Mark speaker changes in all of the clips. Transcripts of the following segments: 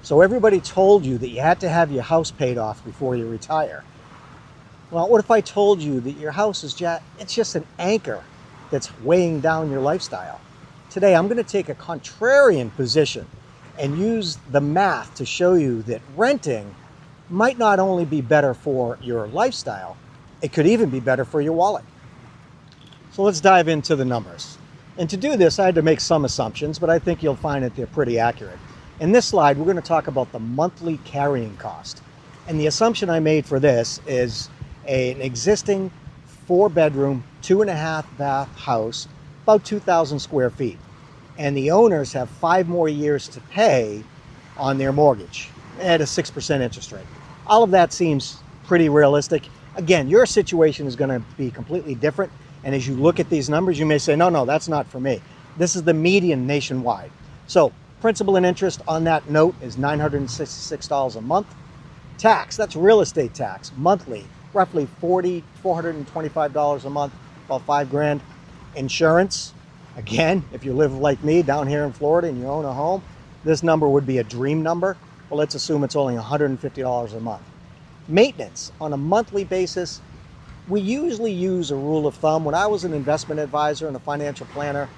Speaker 1: So everybody told you that you had to have your house paid off before you retire. Well, what if I told you that your house is it's just an anchor that's weighing down your lifestyle? Today, I'm going to take a contrarian position and use the math to show you that renting might not only be better for your lifestyle, it could even be better for your wallet. So let's dive into the numbers. And to do this, I had to make some assumptions, but I think you'll find that they're pretty accurate. In this slide, we're going to talk about the monthly carrying cost. And the assumption I made for this is an existing 4-bedroom, 2.5-bath house, about 2,000 square feet. And the owners have 5 more years to pay on their mortgage at a 6% interest rate. All of that seems pretty realistic. Again, your situation is going to be completely different. And as you look at these numbers, you may say, no, that's not for me. This is the median nationwide. So principal and interest on that note is $966 a month. Tax, that's real estate tax, monthly, roughly $425 a month, about $5,000. Insurance, again, if you live like me down here in Florida and you own a home, this number would be a dream number. Well, let's assume it's only $150 a month. Maintenance on a monthly basis, we usually use a rule of thumb. When I was an investment advisor and a financial planner,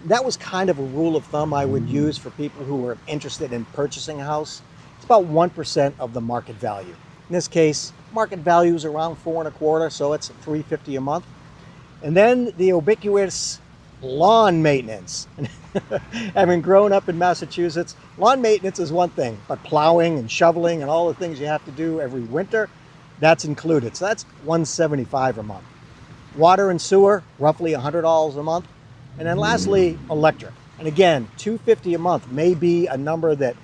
Speaker 1: that was kind of a rule of thumb I would use for people who were interested in purchasing a house. It's about 1% of the market value. In this case, market value is around 4.25, so it's $350 a month. And then the ubiquitous lawn maintenance. Having grown up in Massachusetts, lawn maintenance is one thing, but plowing and shoveling and all the things you have to do every winter, that's included. So that's $175 a month. Water and sewer, roughly $100 a month. And then lastly, electric. And again, $250 a month may be a number that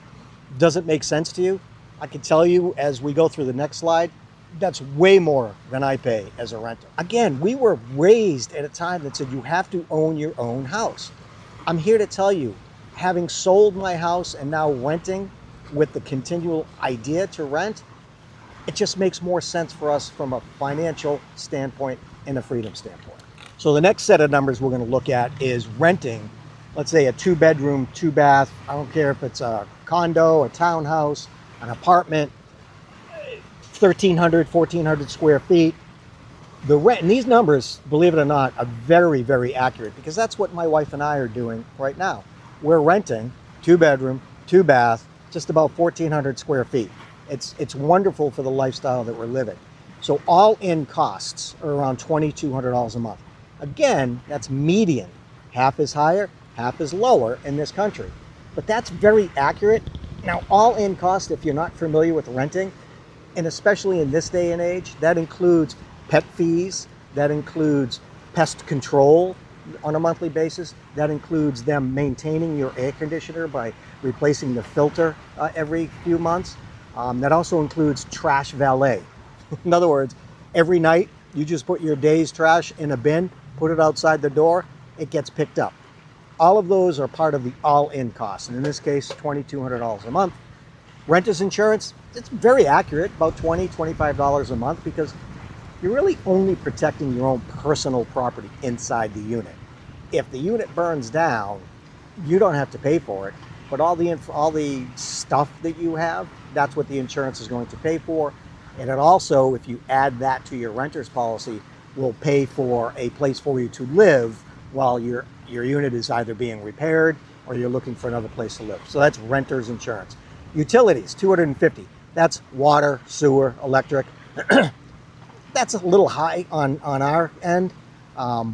Speaker 1: doesn't make sense to you. I can tell you as we go through the next slide, that's way more than I pay as a renter. Again, we were raised at a time that said you have to own your own house. I'm here to tell you, having sold my house and now renting with the continual idea to rent, it just makes more sense for us from a financial standpoint and a freedom standpoint. So the next set of numbers we're going to look at is renting, let's say a 2-bedroom, 2-bath, I don't care if it's a condo, a townhouse, an apartment, 1,300, 1,400 square feet. The rent, and these numbers, believe it or not, are very, very accurate because that's what my wife and I are doing right now. We're renting 2-bedroom, 2-bath, just about 1,400 square feet. It's wonderful for the lifestyle that we're living. So all-in costs are around $2,200 a month. Again, that's median. Half is higher, half is lower in this country. But that's very accurate. Now, all-in cost, if you're not familiar with renting, and especially in this day and age, that includes pet fees, that includes pest control on a monthly basis, that includes them maintaining your air conditioner by replacing the filter every few months. That also includes trash valet. In other words, every night you just put your day's trash in a bin, put it outside the door, it gets picked up. All of those are part of the all-in cost, and in this case, $2,200 a month. Renter's insurance, it's very accurate, about $20, $25 a month, because you're really only protecting your own personal property inside the unit. If the unit burns down, you don't have to pay for it, but all the stuff that you have, that's what the insurance is going to pay for. And it also, if you add that to your renter's policy, will pay for a place for you to live while your unit is either being repaired or you're looking for another place to live. So that's renter's insurance. Utilities, $250. That's water, sewer, electric. That's a little high on our end.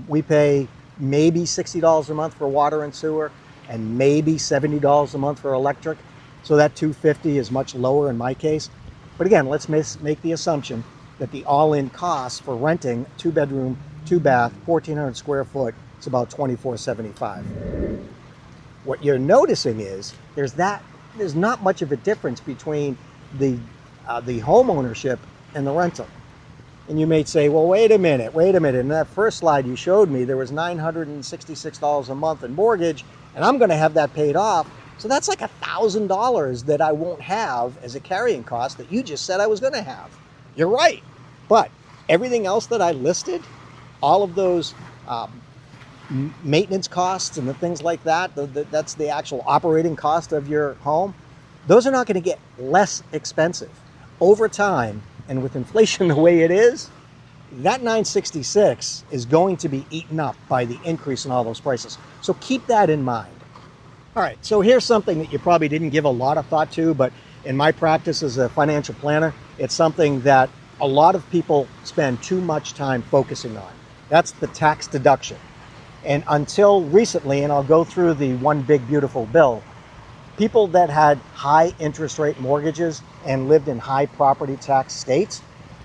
Speaker 1: We pay maybe $60 a month for water and sewer and maybe $70 a month for electric. So that $250 is much lower in my case. But again, let's make the assumption that the all-in cost for renting 2-bedroom, 2-bath, 1,400 square foot is about $2,475. What you're noticing is there's not much of a difference between the home ownership and the rental. And you may say, well, wait a minute. In that first slide you showed me, there was $966 a month in mortgage, and I'm going to have that paid off. So that's like $1,000 that I won't have as a carrying cost that you just said I was going to have. You're right. But everything else that I listed, all of those maintenance costs and the things like that, that's the actual operating cost of your home. those are not going to get less expensive. Over time, and with inflation the way it is, that 966 is going to be eaten up by the increase in all those prices. So keep that in mind. All right, so here's something that you probably didn't give a lot of thought to, but in my practice as a financial planner, it's something that a lot of people spend too much time focusing on. That's the tax deduction. And until recently, and I'll go through the one big beautiful bill, people that had high interest rate mortgages and lived in high property tax states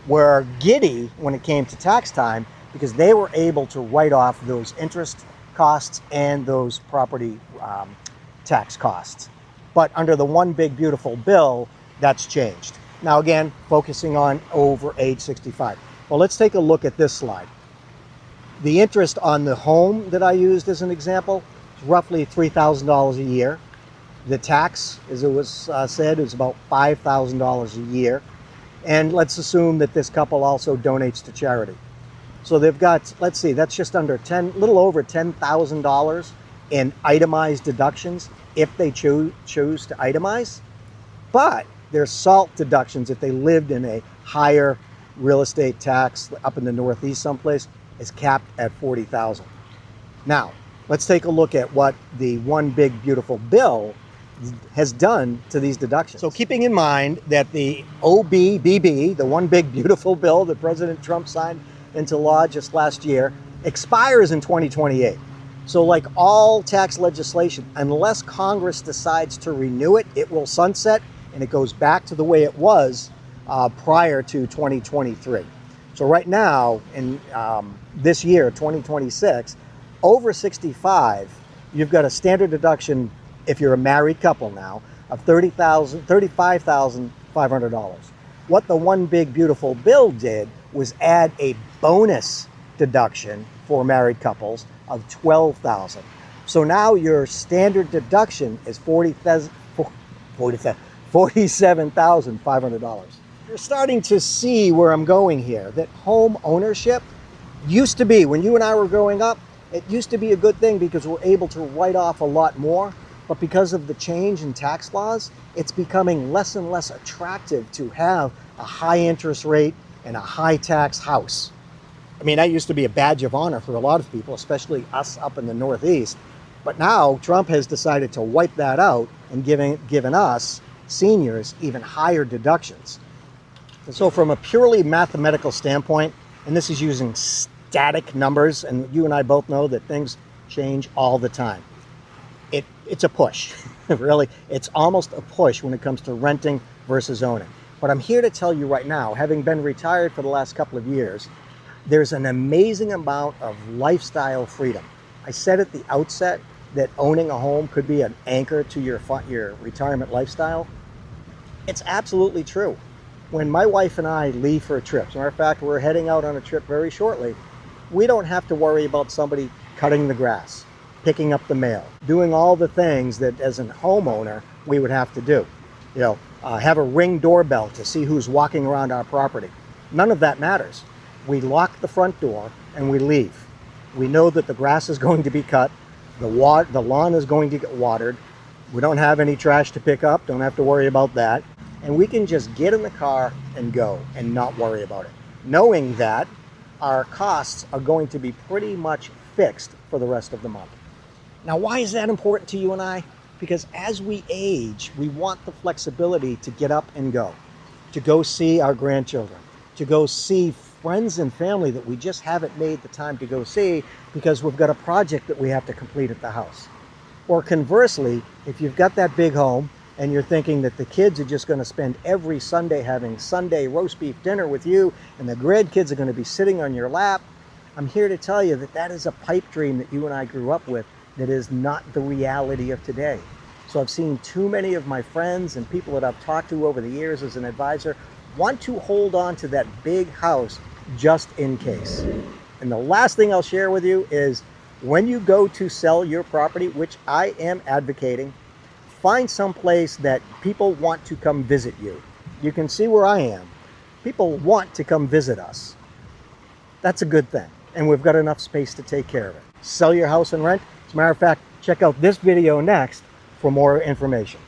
Speaker 1: were giddy when it came to tax time because they were able to write off those interest costs and those property tax costs. But under the one big beautiful bill, that's changed. Now again, focusing on over age 65. Well, let's take a look at this slide. The interest on the home that I used as an example is roughly $3,000 a year. The tax, as it was said, is about $5,000 a year. And let's assume that this couple also donates to charity. So they've got, let's see, that's just under little over $10,000 in itemized deductions if they choose to itemize. But there's SALT deductions if they lived in a higher real estate tax up in the Northeast someplace is capped at $40,000. Now, let's take a look at what the one big beautiful bill has done to these deductions. So keeping in mind that the OBBB, the one big beautiful bill that President Trump signed into law just last year, expires in 2028. So like all tax legislation, unless Congress decides to renew it, it will sunset and it goes back to the way it was prior to 2023. So right now, in this year, 2026, over 65, you've got a standard deduction, if you're a married couple now, of $35,500. What the one big beautiful bill did was add a bonus deduction for married couples of $12,000. So now your standard deduction is $47,500. You're starting to see where I'm going here, that home ownership used to be, when you and I were growing up, it used to be a good thing because we're able to write off a lot more. But because of the change in tax laws, it's becoming less and less attractive to have a high interest rate and a high tax house. I mean, that used to be a badge of honor for a lot of people, especially us up in the Northeast. But now Trump has decided to wipe that out and given us seniors even higher deductions. So from a purely mathematical standpoint, and this is using static numbers, and you and I both know that things change all the time. It's a push, really. It's almost a push when it comes to renting versus owning. But I'm here to tell you right now, having been retired for the last couple of years, there's an amazing amount of lifestyle freedom. I said at the outset that owning a home could be an anchor to your retirement lifestyle. It's absolutely true. When my wife and I leave for a trip, as a matter of fact, we're heading out on a trip very shortly, we don't have to worry about somebody cutting the grass, picking up the mail, doing all the things that as a homeowner we would have to do. You know, have a Ring doorbell to see who's walking around our property. None of that matters. We lock the front door and we leave. We know that the grass is going to be cut, the lawn is going to get watered. We don't have any trash to pick up, don't have to worry about that. And we can just get in the car and go and not worry about it, knowing that our costs are going to be pretty much fixed for the rest of the month. Now, why is that important to you and I? Because as we age, we want the flexibility to get up and go, to go see our grandchildren, to go see friends and family that we just haven't made the time to go see because we've got a project that we have to complete at the house. Or conversely, if you've got that big home and you're thinking that the kids are just going to spend every Sunday having Sunday roast beef dinner with you and the grandkids are going to be sitting on your lap, I'm here to tell you that that is a pipe dream that you and I grew up with that is not the reality of today. So I've seen too many of my friends and people that I've talked to over the years as an advisor want to hold on to that big house just in case. And the last thing I'll share with you is when you go to sell your property, which I am advocating, find some place that people want to come visit you. You can see where I am. People want to come visit us. That's a good thing. And we've got enough space to take care of it. Sell your house and rent. As a matter of fact, check out this video next for more information.